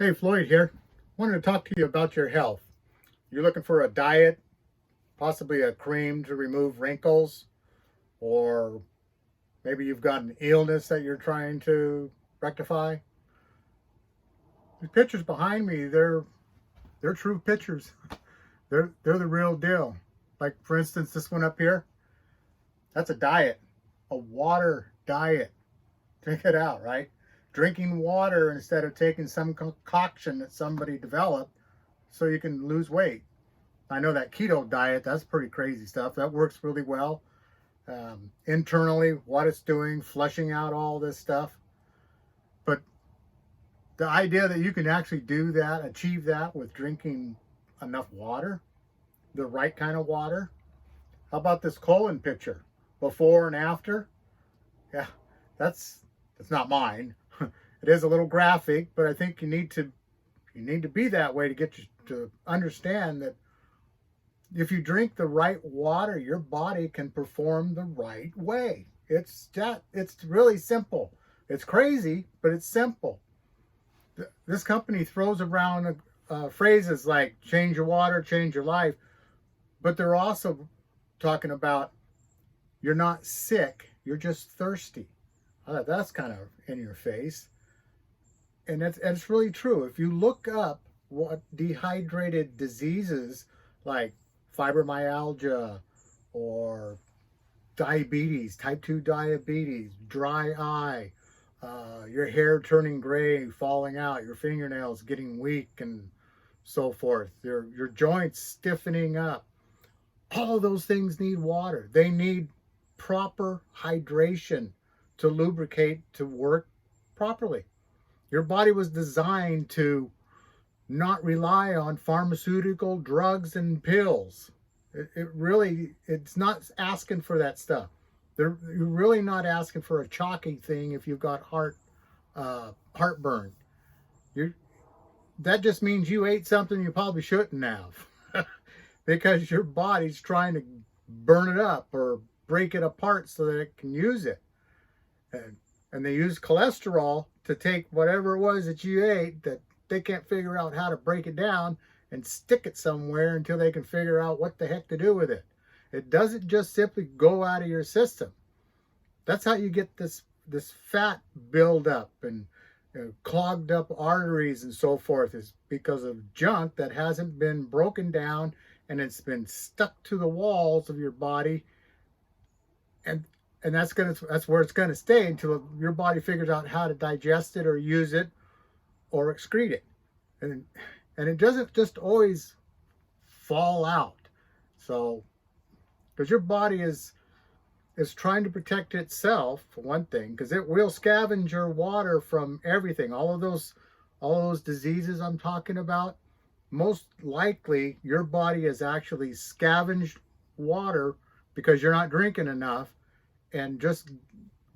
Hey, Floyd here. Wanted to talk to you about your health. You're looking for a diet, possibly a cream to remove wrinkles, or maybe you've got an illness that you're trying to rectify. These pictures behind me, they're true pictures. They're the real deal. Like for instance, this one up here, that's a diet, a water diet. Check it out, right? Drinking water instead of taking some concoction that somebody developed so you can lose weight. I know that keto diet, that's pretty crazy stuff. That works really well. Internally, what it's doing, flushing out all this stuff. But the idea that you can actually do that, achieve that with drinking enough water, the right kind of water. How about this colon picture? Before and after? Yeah, that's not mine. It is a little graphic, but I think you need to be that way to get you to understand that if you drink the right water, your body can perform the right way. It's really simple. It's crazy, but it's simple. This company throws around phrases like change your water, change your life, but they're also talking about you're not sick, you're just thirsty. That's kind of in your face. And it's really true. If you look up what dehydrated diseases like fibromyalgia or diabetes, type 2 diabetes, dry eye, your hair turning gray, falling out, your fingernails getting weak and so forth, your joints stiffening up, all of those things need water. They need proper hydration to lubricate, to work properly. Your body was designed to not rely on pharmaceutical drugs and pills. It's not asking for that stuff. You're really not asking for a chalky thing if you've got heartburn. You're, that just means you ate something you probably shouldn't have because your body's trying to burn it up or break it apart so that it can use it. And they use cholesterol to take whatever it was that you ate that they can't figure out how to break it down and stick it somewhere until they can figure out what the heck to do with it. It doesn't just simply go out of your system. That's how you get this fat buildup and clogged up arteries and so forth, is because of junk that hasn't been broken down and it's been stuck to the walls of your body, and that's where it's gonna stay until your body figures out how to digest it or use it or excrete it. And it doesn't just always fall out. So because your body is trying to protect itself, for one thing, because it will scavenge your water from everything. All of those diseases I'm talking about, most likely your body has actually scavenged water because you're not drinking enough and just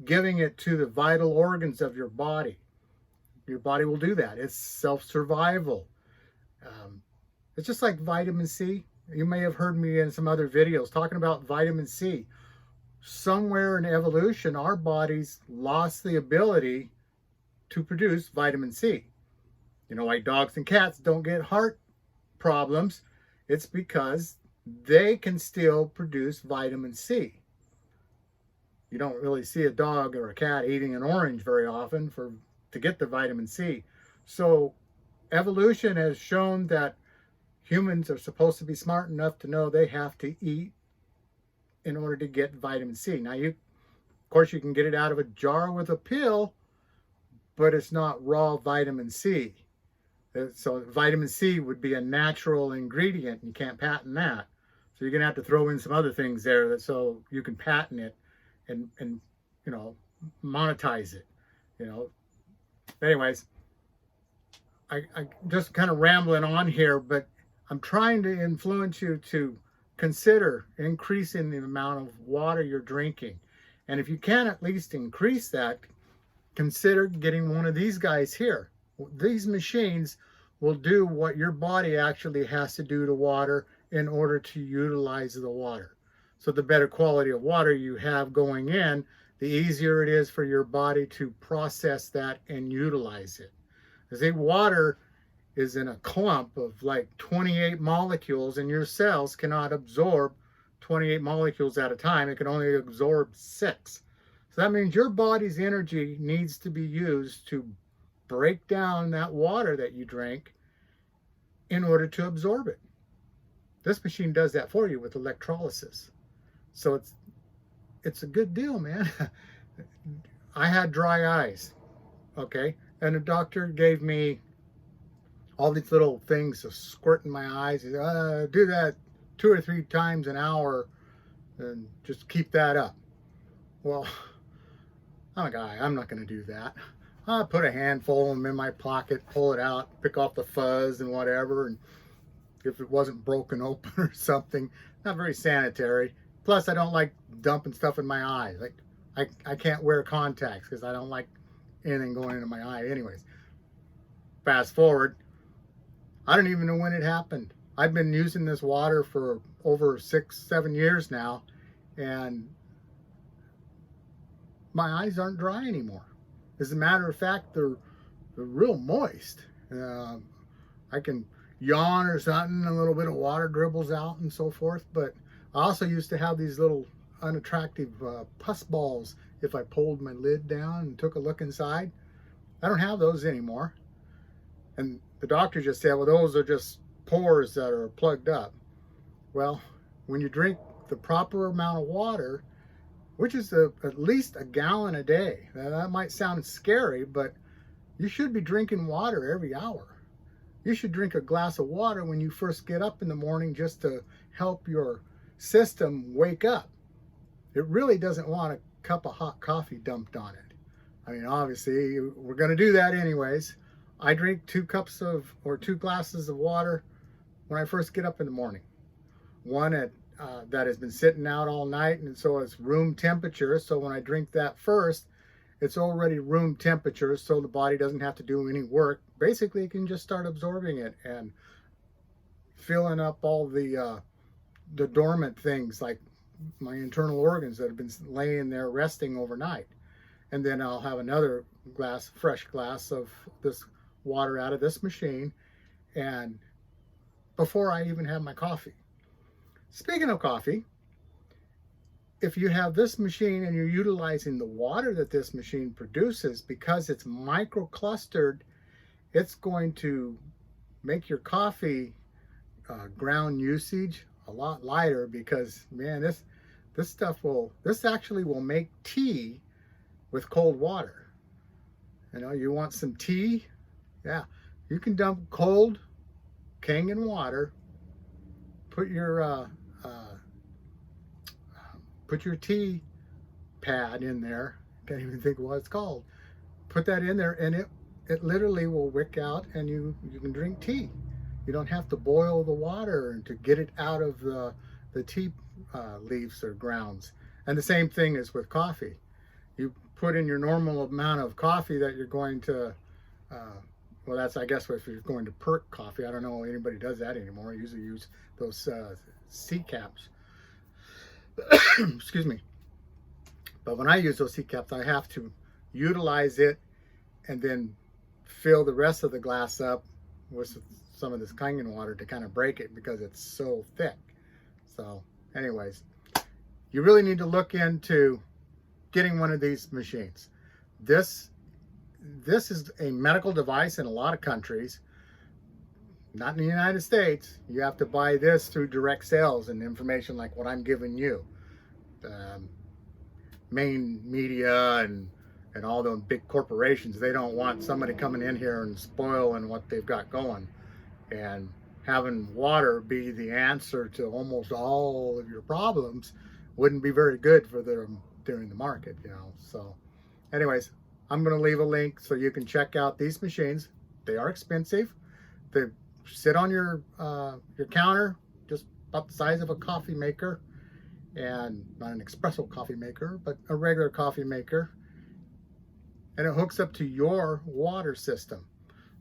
giving it to the vital organs of your body. Your body will do that. It's self-survival. It's just like vitamin C. You may have heard me in some other videos talking about vitamin C. Somewhere in evolution, our bodies lost the ability to produce vitamin C. You know, like dogs and cats don't get heart problems. It's because they can still produce vitamin C. You don't really see a dog or a cat eating an orange very often to get the vitamin C. So evolution has shown that humans are supposed to be smart enough to know they have to eat in order to get vitamin C. Now, of course, you can get it out of a jar with a pill, but it's not raw vitamin C. So vitamin C would be a natural ingredient, and you can't patent that. So you're going to have to throw in some other things there so you can patent it and monetize it. Anyways, I just kind of rambling on here, but I'm trying to influence you to consider increasing the amount of water you're drinking. And if you can at least increase that, consider getting one of these guys here. These machines will do what your body actually has to do to water in order to utilize the water. So the better quality of water you have going in, the easier it is for your body to process that and utilize it. Because water is in a clump of like 28 molecules, and your cells cannot absorb 28 molecules at a time. It can only absorb 6. So that means your body's energy needs to be used to break down that water that you drink in order to absorb it. This machine does that for you with electrolysis. So it's a good deal, man. I had dry eyes, okay? And the doctor gave me all these little things to squirt in my eyes. He said, do that 2 or 3 times an hour and just keep that up. Well, I'm a guy, I'm not going to do that. I put a handful of them in my pocket, pull it out, pick off the fuzz and whatever, and if it wasn't broken open or something. Not very sanitary. Plus, I don't like dumping stuff in my eyes. Like, I can't wear contacts because I don't like anything going into my eye anyways. Fast forward, I don't even know when it happened. I've been using this water for over 6-7 years now, and my eyes aren't dry anymore. As a matter of fact, they're real moist. I can yawn or something, a little bit of water dribbles out and so forth, but I also used to have these little unattractive pus balls if I pulled my lid down and took a look inside. I don't have those anymore. And the doctor just said, well, those are just pores that are plugged up. Well, when you drink the proper amount of water, which is at least a gallon a day. Now, that might sound scary, but you should be drinking water every hour. You should drink a glass of water when you first get up in the morning just to help your system wake up. It really doesn't want a cup of hot coffee dumped on it. I mean, obviously, we're going to do that anyways. I drink 2 glasses of water when I first get up in the morning. One that has been sitting out all night, and so it's room temperature. So when I drink that first, it's already room temperature, so the body doesn't have to do any work. Basically, it can just start absorbing it and filling up all the dormant things like my internal organs that have been laying there resting overnight. And then I'll have another fresh glass of this water out of this machine, and before I even have my coffee. Speaking of coffee, if you have this machine and you're utilizing the water that this machine produces, because it's microclustered, it's going to make your coffee ground usage a lot lighter, because man, this actually will make tea with cold water. You know, you want some tea? Yeah, you can dump cold Kangen water, put your tea pad in there. Can't even think of what it's called. Put that in there, and it literally will wick out, and you can drink tea. You don't have to boil the water to get it out of the tea leaves or grounds. And the same thing is with coffee. You put in your normal amount of coffee that you're going to well, that's, I guess, if you're going to perk coffee. I don't know if anybody does that anymore. I usually use those C caps. Excuse me. But when I use those C caps, I have to utilize it and then fill the rest of the glass up with some of this Kangen water to kind of break it, because it's so thick. So anyways, you really need to look into getting one of these machines. This is a medical device in a lot of countries. Not in the United States. You have to buy this through direct sales and information like what I'm giving you. Main media and all those big corporations, they don't want somebody coming in here and spoiling what they've got going. And having water be the answer to almost all of your problems wouldn't be very good for them during the market, you know. So anyways, I'm going to leave a link so you can check out these machines. They are expensive. They sit on your counter, just about the size of a coffee maker, and not an espresso coffee maker, but a regular coffee maker. And it hooks up to your water system.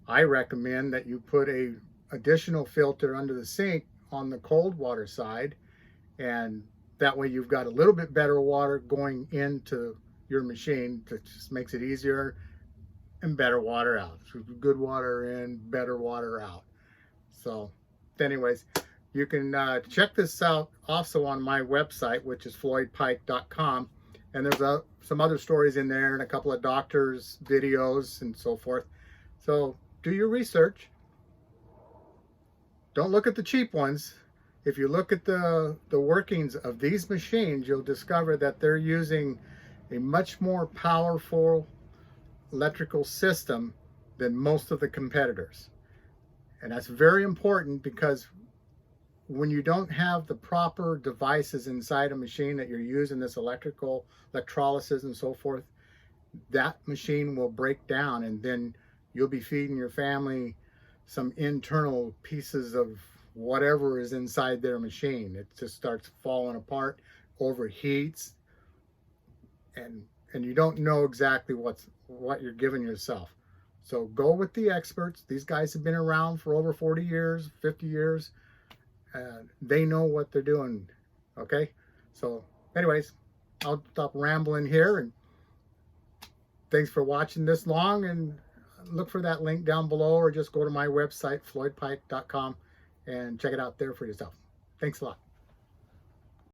I recommend that you put a additional filter under the sink on the cold water side, and that way you've got a little bit better water going into your machine. That just makes it easier and better water out. So good water in, better water out. So anyways, you can check this out also on my website, which is floydpike.com. And there's some other stories in there and a couple of doctors' videos and so forth. So do your research. Don't look at the cheap ones. If you look at the workings of these machines, you'll discover that they're using a much more powerful electrical system than most of the competitors. And that's very important, because when you don't have the proper devices inside a machine that you're using, this electrolysis and so forth, that machine will break down, and then you'll be feeding your family some internal pieces of whatever is inside their machine. It just starts falling apart, overheats, and you don't know exactly what you're giving yourself. So go with the experts. These guys have been around for over 40 years, 50 years. They know what they're doing. Okay? So anyways, I'll stop rambling here, and thanks for watching this long, and look for that link down below, or just go to my website, floydpike.com, and check it out there for yourself. Thanks a lot.